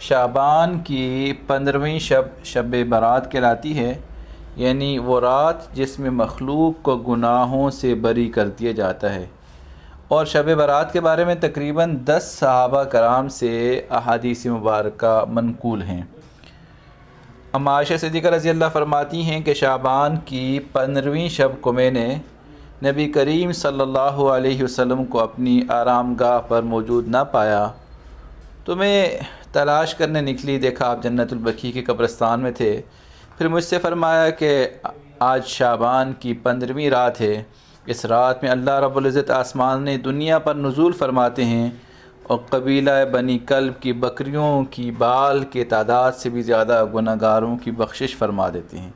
شعبان کی 15ویں شب برات کہلاتی ہے، یعنی وہ رات جس میں مخلوق کو گناہوں سے بری کر دیا جاتا ہے۔ اور شب برات کے بارے میں تقریباً 10 صحابہ کرام سے احادیث مبارکہ منقول ہیں۔ عائشہ صدیقہ رضی اللہ فرماتی ہیں کہ شعبان کی 15ویں شب کو میں نے نبی کریم صلی اللہ علیہ وسلم کو اپنی آرام گاہ پر موجود نہ پایا تو میں تلاش کرنے نکلی، دیکھا آپ جنت البقیع کے قبرستان میں تھے۔ پھر مجھ سے فرمایا کہ آج شعبان کی 15ویں رات ہے، اس رات میں اللہ رب العزت آسمان دنیا پر نزول فرماتے ہیں اور قبیلہ بنی کلب کی بکریوں کی بال کے تعداد سے بھی زیادہ گناہگاروں کی بخشش فرما دیتے ہیں۔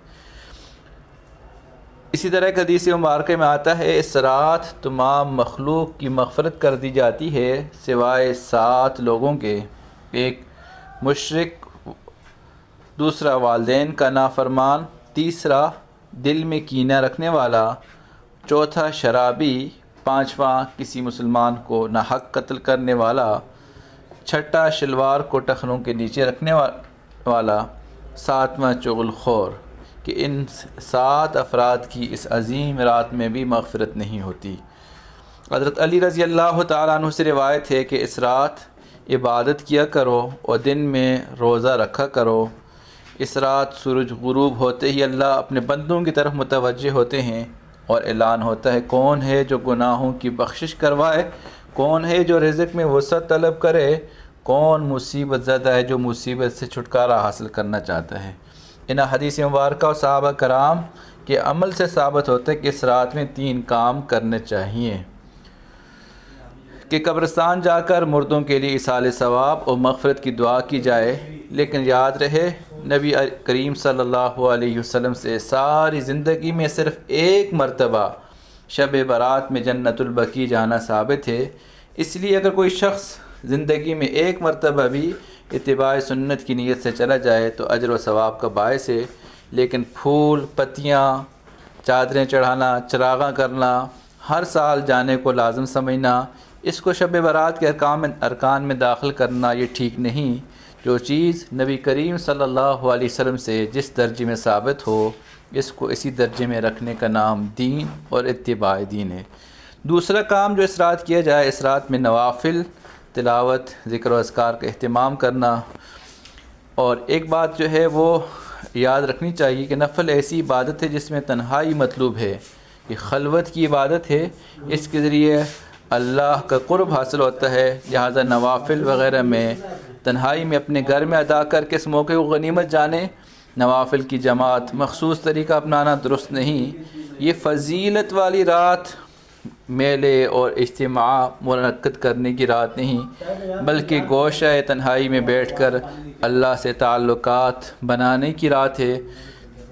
اسی طرح ایک حدیث مبارکہ میں آتا ہے، اس رات تمام مخلوق کی مغفرت کر دی جاتی ہے سوائے 7 لوگوں کے، ایک مشرک، دوسرا والدین کا نافرمان، تیسرا دل میں کینہ رکھنے والا، چوتھا شرابی، پانچواں کسی مسلمان کو ناحق قتل کرنے والا، چھٹا شلوار کو ٹخنوں کے نیچے رکھنے والا، ساتواں چغل خور، کہ ان 7 افراد کی اس عظیم رات میں بھی مغفرت نہیں ہوتی۔ حضرت علی رضی اللہ تعالیٰ عنہ سے روایت ہے کہ اس رات عبادت کیا کرو اور دن میں روزہ رکھا کرو۔ اس رات سورج غروب ہوتے ہی اللہ اپنے بندوں کی طرف متوجہ ہوتے ہیں اور اعلان ہوتا ہے، کون ہے جو گناہوں کی بخشش کروائے، کون ہے جو رزق میں وسعت طلب کرے، کون مصیبت زدہ ہے جو مصیبت سے چھٹکارا حاصل کرنا چاہتا ہے۔ ان حدیث مبارکہ اور صحابہ کرام کے عمل سے ثابت ہوتا ہے کہ اس رات میں 3 کام کرنے چاہیے کہ قبرستان جا کر مردوں کے لیے ایصال ثواب اور مغفرت کی دعا کی جائے، لیکن یاد رہے نبی کریم صلی اللہ علیہ وسلم سے ساری زندگی میں صرف 1 مرتبہ شب برات میں جنت البقیع جانا ثابت ہے۔ اس لیے اگر کوئی شخص زندگی میں 1 مرتبہ بھی اتباع سنت کی نیت سے چلا جائے تو اجر و ثواب کا باعث ہے، لیکن پھول، پتیاں، چادریں چڑھانا، چراغاں کرنا، ہر سال جانے کو لازم سمجھنا، اس کو شب برات کے ارکان میں داخل کرنا یہ ٹھیک نہیں۔ جو چیز نبی کریم صلی اللہ علیہ وسلم سے جس درجے میں ثابت ہو، اس کو اسی درجے میں رکھنے کا نام دین اور اتباع دین ہے۔ دوسرا کام جو اس رات کیا جائے، اس رات میں نوافل، تلاوت، ذکر و اذکار کا اہتمام کرنا۔ اور ایک بات جو ہے وہ یاد رکھنی چاہیے کہ نفل ایسی عبادت ہے جس میں تنہائی مطلوب ہے، یہ خلوت کی عبادت ہے، اس کے ذریعے اللہ کا قرب حاصل ہوتا ہے، لہذا نوافل وغیرہ میں تنہائی میں اپنے گھر میں ادا کر کے اس موقع کو غنیمت جانیں۔ نوافل کی جماعت، مخصوص طریقہ اپنانا درست نہیں۔ یہ فضیلت والی رات میلے اور اجتماع منعقد کرنے کی رات نہیں، بلکہ گوشہ تنہائی میں بیٹھ کر اللہ سے تعلقات بنانے کی رات ہے۔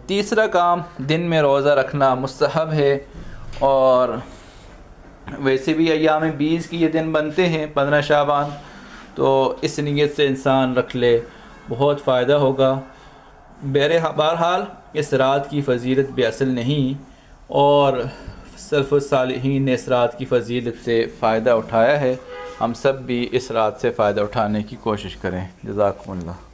تیسرا کام، دن میں روزہ رکھنا مستحب ہے، اور ویسے بھی ایام 20 کی یہ دن بنتے ہیں 15 شعبان، تو اس نیت سے انسان رکھ لے، بہت فائدہ ہوگا۔ بہرحال اس رات کی فضیلت بے اصل نہیں، اور سلف الصالحین نے اس رات کی فضیلت سے فائدہ اٹھایا ہے۔ ہم سب بھی اس رات سے فائدہ اٹھانے کی کوشش کریں۔ جزاکم اللہ۔